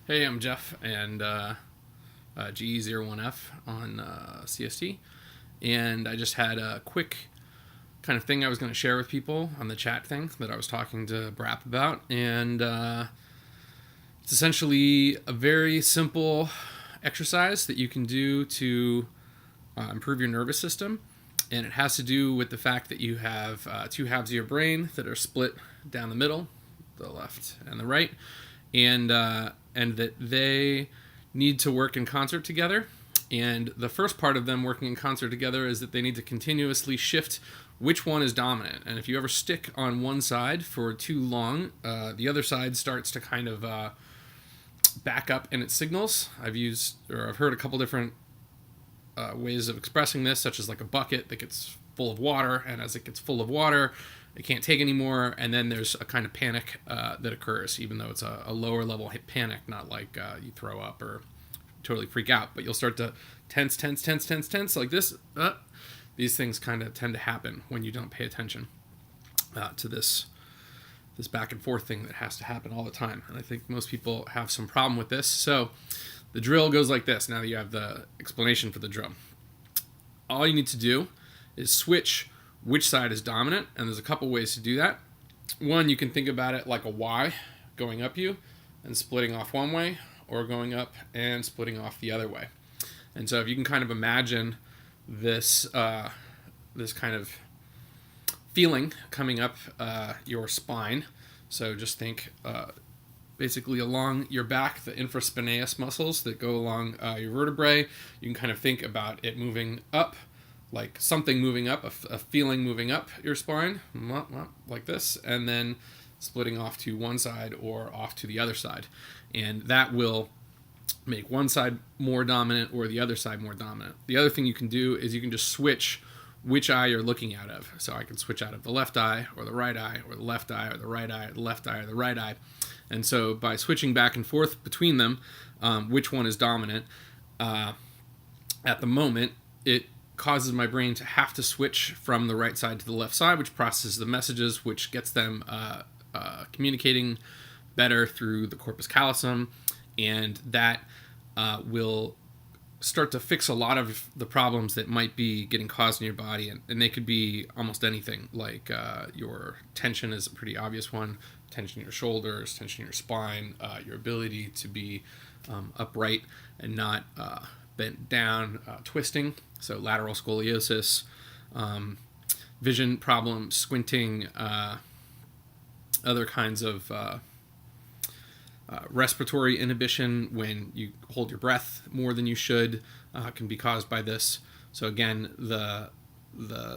Hey, I'm Jeff, and GE01F on CST. And I just had a quick kind of thing I was going to share with people on the chat thing that I was talking to Brap about. And it's essentially a very simple exercise that you can do to improve your nervous system. And it has to do with the fact that you have two halves of your brain that are split down the middle, the left and the right, and that they need to work in concert together. And the first part of them working in concert together is that they need to continuously shift which one is dominant. And if you ever stick on one side for too long, the other side starts to kind of back up in its signals. I've heard a couple different ways of expressing this, such as like a bucket that gets full of water, and as it gets full of water, it can't take anymore, and then there's a kind of panic that occurs, even though it's a lower level panic, not like you throw up or totally freak out, but you'll start to tense like this. These things kind of tend to happen when you don't pay attention to this back and forth thing that has to happen all the time. And I think most people have some problem with this. So the drill goes like this. Now that you have the explanation for the drill, all you need to do is switch which side is dominant, and there's a couple ways to do that. One, you can think about it like a Y going up you and splitting off one way, or going up and splitting off the other way. And so if you can kind of imagine this this kind of feeling coming up your spine, so just think basically along your back, the infraspinatus muscles that go along your vertebrae. You can kind of think about it moving up, like something moving up, a feeling moving up your spine, like this, and then splitting off to one side or off to the other side. And that will make one side more dominant or the other side more dominant. The other thing you can do is you can just switch which eye you're looking out of. So I can switch out of the left eye or the right eye, or the left eye or the right eye, or the left eye or the right eye. And so by switching back and forth between them, which one is dominant, at the moment, it causes my brain to have to switch from the right side to the left side, which processes the messages, which gets them communicating better through the corpus callosum, and that will start to fix a lot of the problems that might be getting caused in your body, and they could be almost anything. Like your tension is a pretty obvious one: tension in your shoulders, tension in your spine, your ability to be upright and not bent down, twisting, so lateral scoliosis, vision problems, squinting, other kinds of respiratory inhibition when you hold your breath more than you should can be caused by this. So again, the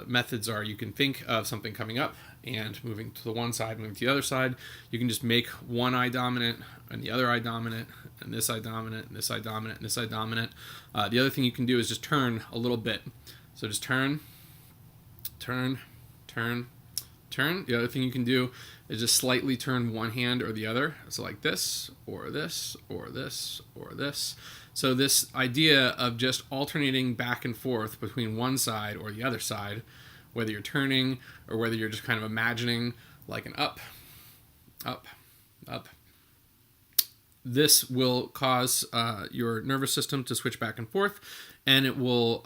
methods are: you can think of something coming up and moving to the one side, moving to the other side. You can just make one eye dominant and the other eye dominant, and this eye dominant, and this eye dominant, and this eye dominant. The other thing you can do is just turn a little bit. So just turn, turn, turn, turn. The other thing you can do is just slightly turn one hand or the other. So like this, or this, or this, or this. So this idea of just alternating back and forth between one side or the other side, whether you're turning or whether you're just kind of imagining like an up, up, up. This will cause your nervous system to switch back and forth, and it will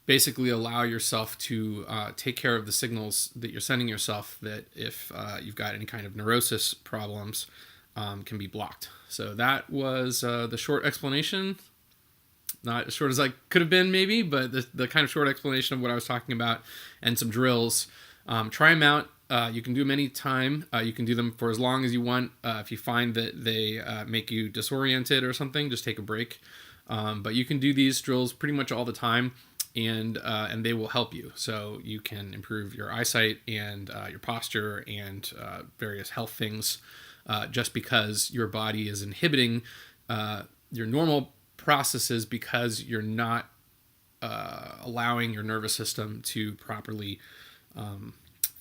basically allow yourself to take care of the signals that you're sending yourself, that if you've got any kind of neurosis problems, can be blocked. So that was the short explanation. Not as short as I could have been, maybe, but the kind of short explanation of what I was talking about, and some drills. Try them out. You can do them anytime. You can do them for as long as you want. If you find that they make you disoriented or something, just take a break. But you can do these drills pretty much all the time, and they will help you. So you can improve your eyesight and your posture and various health things, just because your body is inhibiting your normal processes, because you're not allowing your nervous system to properly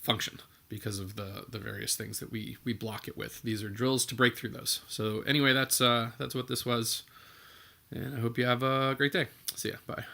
function because of the various things that we block it with. These are drills to break through those. So anyway, that's what this was, and I hope you have a great day. See ya. Bye.